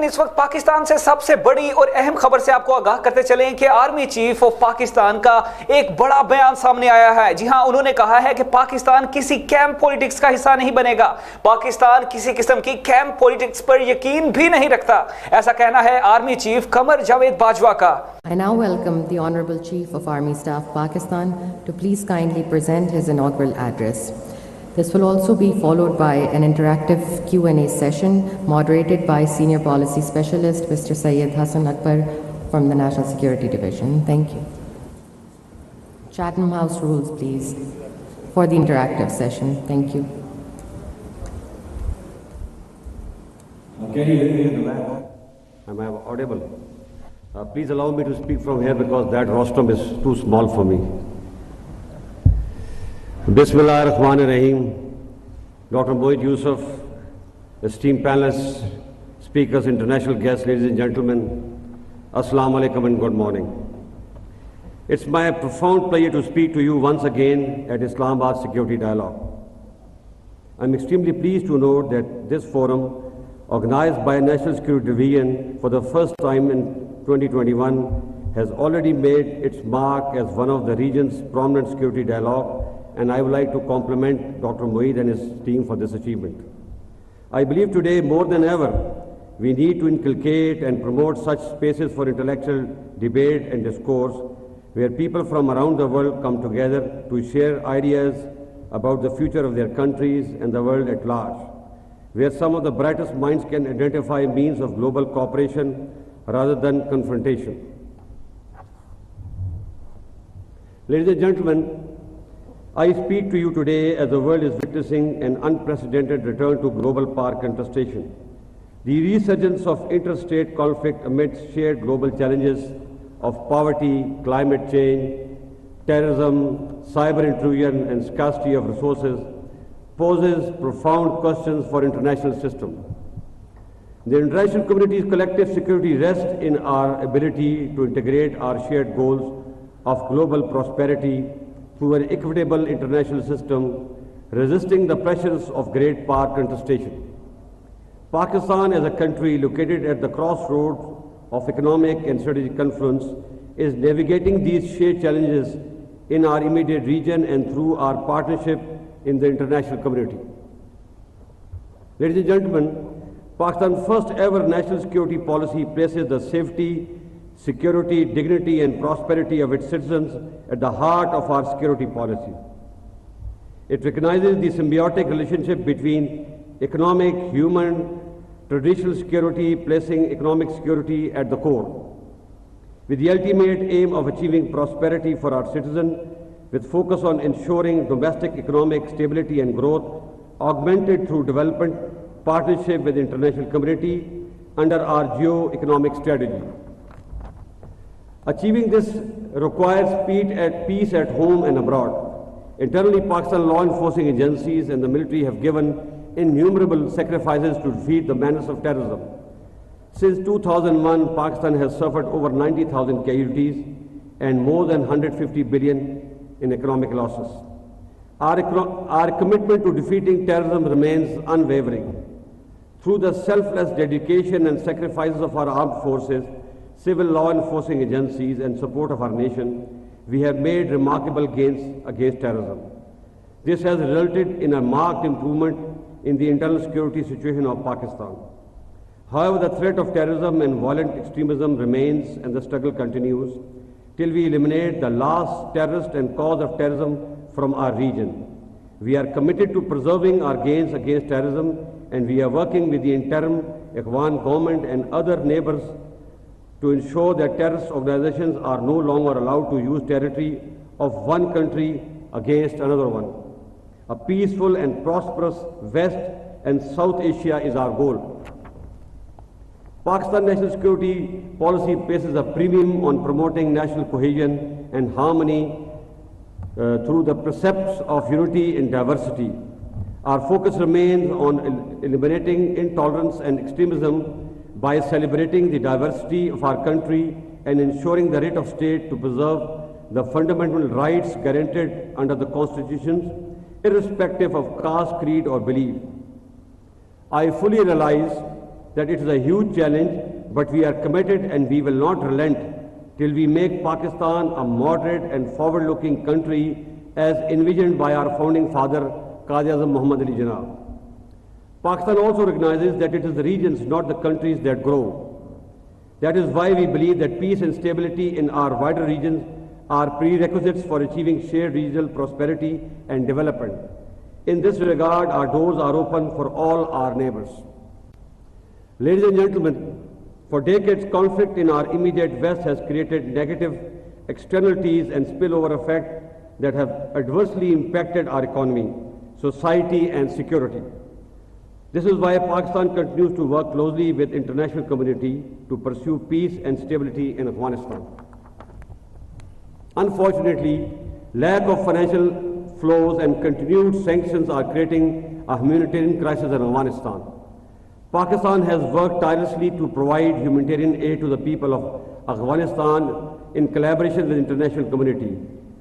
इस वक्त पाकिस्तान से सबसे बड़ी और अहम खबर से आपको आगाह करते चलें कि आर्मी चीफ ऑफ पाकिस्तान का एक बड़ा बयान सामने आया है। जी हां, उन्होंने कहा है कि पाकिस्तान किसी कैंप पॉलिटिक्स का हिस्सा नहीं बनेगा। पाकिस्तान किसी किस्म की कैंप पॉलिटिक्स पर यकीन भी नहीं रखता, ऐसा कहना है आर्मी चीफ कमर जावेद बाजवा का। I now welcome the Honorable Chief of Army Staff Pakistan to please kindly present his inaugural address. This will also be followed by an interactive Q&A session moderated by Senior Policy Specialist Mr. Syed Hassan Akbar from the National Security Division. Thank you. Chatham House rules, please, for the interactive session. Thank you. Can you hear me? Am I audible? Please allow me to speak from here because that rostrum is too small for me. Bismillahir-Rahmanir-Rahim. Dr. Moeed Yusuf, esteemed panelists, speakers, international guests, ladies and gentlemen, Assalamu alaikum and good morning. It's my profound pleasure to speak to you once again at Islamabad Security Dialogue. I'm extremely pleased to note that this forum, organized by National Security Division for the first time in 2021, has already made its mark as one of the region's prominent security dialogue, and I would like to compliment Dr. Moeed and his team for this achievement. I believe today more than ever we need to inculcate and promote such spaces for intellectual debate and discourse where people from around the world come together to share ideas about the future of their countries and the world at large, where some of the brightest minds can identify means of global cooperation rather than confrontation. Ladies and gentlemen, I speak to you today as the world is witnessing an unprecedented return to global power contestation. The resurgence of interstate conflict amidst shared global challenges of poverty, climate change, terrorism, cyber intrusion, and scarcity of resources poses profound questions for international system. The international community's collective security rests in our ability to integrate our shared goals of global prosperity through an equitable international system, resisting the pressures of great power contestation. Pakistan, as a country located at the crossroads of economic and strategic confluence, is navigating these shared challenges in our immediate region and through our partnership in the international community. Ladies and gentlemen, Pakistan's first ever national security policy places the safety, security, dignity, and prosperity of its citizens at the heart of our security policy. It recognizes the symbiotic relationship between economic, human, traditional security, placing economic security at the core, with the ultimate aim of achieving prosperity for our citizens, with focus on ensuring domestic economic stability and growth, augmented through development partnership with the international community under our geo-economic strategy. Achieving this requires peace at home and abroad. Internally, Pakistan law enforcing agencies and the military have given innumerable sacrifices to defeat the menace of terrorism. Since 2001, Pakistan has suffered over 90,000 casualties and more than 150 billion in economic losses. Our commitment to defeating terrorism remains unwavering. Through the selfless dedication and sacrifices of our armed forces, civil law enforcing agencies, and support of our nation, we have made remarkable gains against terrorism. This has resulted in a marked improvement in the internal security situation of Pakistan. However, the threat of terrorism and violent extremism remains, and the struggle continues till we eliminate the last terrorist and cause of terrorism from our region. We are committed to preserving our gains against terrorism, and we are working with the interim Ikhwan government and other neighbors to ensure that terrorist organizations are no longer allowed to use territory of one country against another one. A peaceful and prosperous West and South Asia is our goal. Pakistan national security policy places a premium on promoting national cohesion and harmony through the precepts of unity in diversity. Our focus remains on eliminating intolerance and extremism by celebrating the diversity of our country and ensuring the right of state to preserve the fundamental rights guaranteed under the constitutions, irrespective of caste, creed, or belief. I fully realize that it is a huge challenge, but we are committed and we will not relent till we make Pakistan a moderate and forward-looking country as envisioned by our founding father, Quaid-e-Azam Muhammad Ali Jinnah. Pakistan also recognizes that it is the regions, not the countries, that grow. That is why we believe that peace and stability in our wider regions are prerequisites for achieving shared regional prosperity and development. In this regard, our doors are open for all our neighbors. Ladies and gentlemen, for decades, conflict in our immediate west has created negative externalities and spillover effect that have adversely impacted our economy, society, and security. This is why Pakistan continues to work closely with the international community to pursue peace and stability in Afghanistan. Unfortunately, lack of financial flows and continued sanctions are creating a humanitarian crisis in Afghanistan. Pakistan has worked tirelessly to provide humanitarian aid to the people of Afghanistan in collaboration with the international community,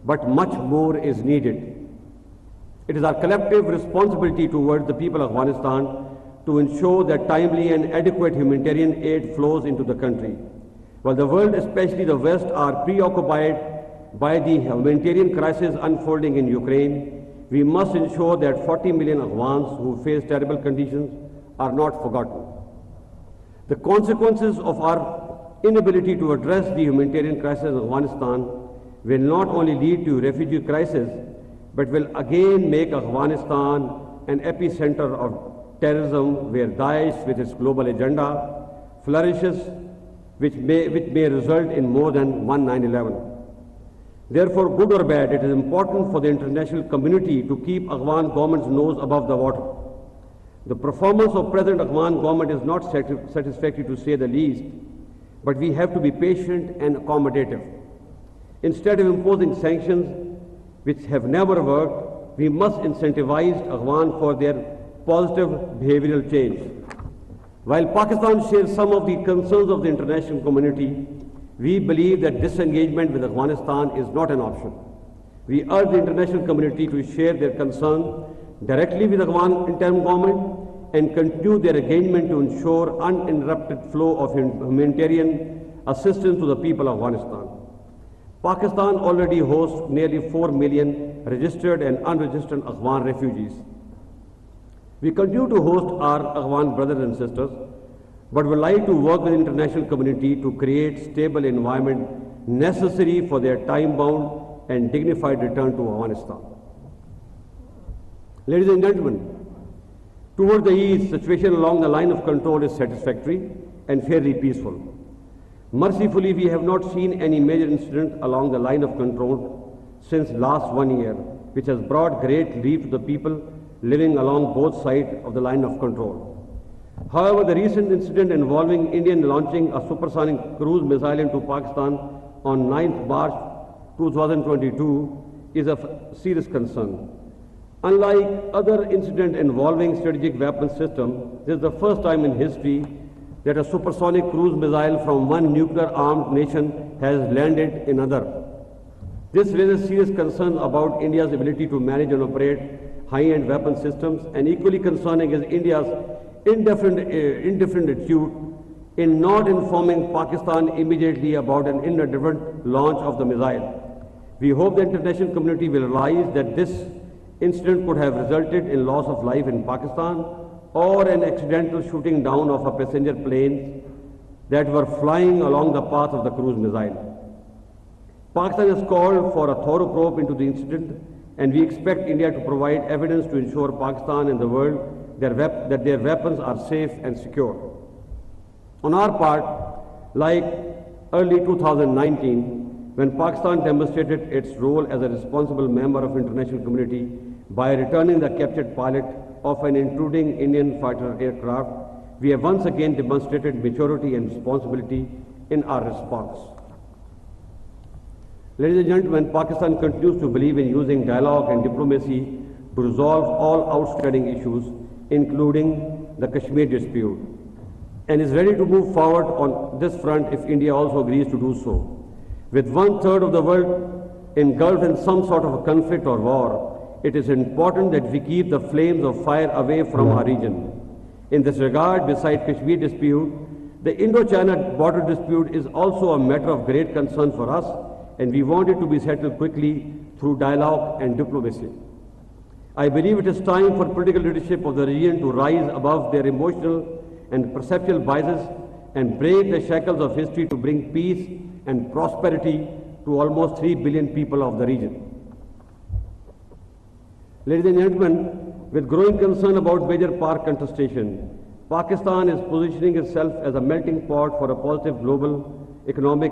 but much more is needed. It is our collective responsibility towards the people of Afghanistan to ensure that timely and adequate humanitarian aid flows into the country. While the world, especially the West, are preoccupied by the humanitarian crisis unfolding in Ukraine, we must ensure that 40 million Afghans who face terrible conditions are not forgotten. The consequences of our inability to address the humanitarian crisis in Afghanistan will not only lead to refugee crisis, but will again make Afghanistan an epicenter of terrorism where Daesh with its global agenda flourishes, which may result in more than one 9/11. Therefore, good or bad, it is important for the international community to keep Afghan government's nose above the water. The performance of present Afghan government is not satisfactory to say the least, but we have to be patient and accommodative. Instead of imposing sanctions which have never worked, we must incentivize Afghan for their positive behavioral change. While Pakistan shares some of the concerns of the international community, we believe that disengagement with Afghanistan is not an option. We urge the international community to share their concerns directly with the Afghan interim government and continue their engagement to ensure uninterrupted flow of humanitarian assistance to the people of Afghanistan. Pakistan already hosts nearly 4 million registered and unregistered Afghan refugees. We continue to host our Afghan brothers and sisters, but would like to work with the international community to create stable environment necessary for their time-bound and dignified return to Afghanistan. Ladies and gentlemen, toward the east, situation along the line of control is satisfactory and fairly peaceful. Mercifully, we have not seen any major incident along the line of control since last 1 year, which has brought great relief to the people living along both sides of the line of control. However, the recent incident involving Indian launching a supersonic cruise missile into Pakistan on 9th March 2022 is of serious concern. Unlike other incidents involving strategic weapons system, this is the first time in history that a supersonic cruise missile from one nuclear-armed nation has landed in another. This raises serious concerns about India's ability to manage and operate high-end weapon systems, and equally concerning is India's indifferent attitude in not informing Pakistan immediately about an inadvertent launch of the missile. We hope the international community will realize that this incident could have resulted in loss of life in Pakistan or an accidental shooting down of a passenger plane that were flying along the path of the cruise missile. Pakistan has called for a thorough probe into the incident, and we expect India to provide evidence to ensure Pakistan and the world that their weapons are safe and secure. On our part, like early 2019, when Pakistan demonstrated its role as a responsible member of international community by returning the captured pilot of an intruding Indian fighter aircraft, we have once again demonstrated maturity and responsibility in our response. Ladies and gentlemen, Pakistan continues to believe in using dialogue and diplomacy to resolve all outstanding issues, including the Kashmir dispute, and is ready to move forward on this front if India also agrees to do so. With 1/3 of the world engulfed in some sort of a conflict or war, it is important that we keep the flames of fire away from our region. In this regard, beside Kashmir dispute, the Indo-China border dispute is also a matter of great concern for us, and we want it to be settled quickly through dialogue and diplomacy. I believe it is time for political leadership of the region to rise above their emotional and perceptual biases and break the shackles of history to bring peace and prosperity to almost 3 billion people of the region. Ladies and gentlemen, with growing concern about major park contestation, Pakistan is positioning itself as a melting pot for a positive global economic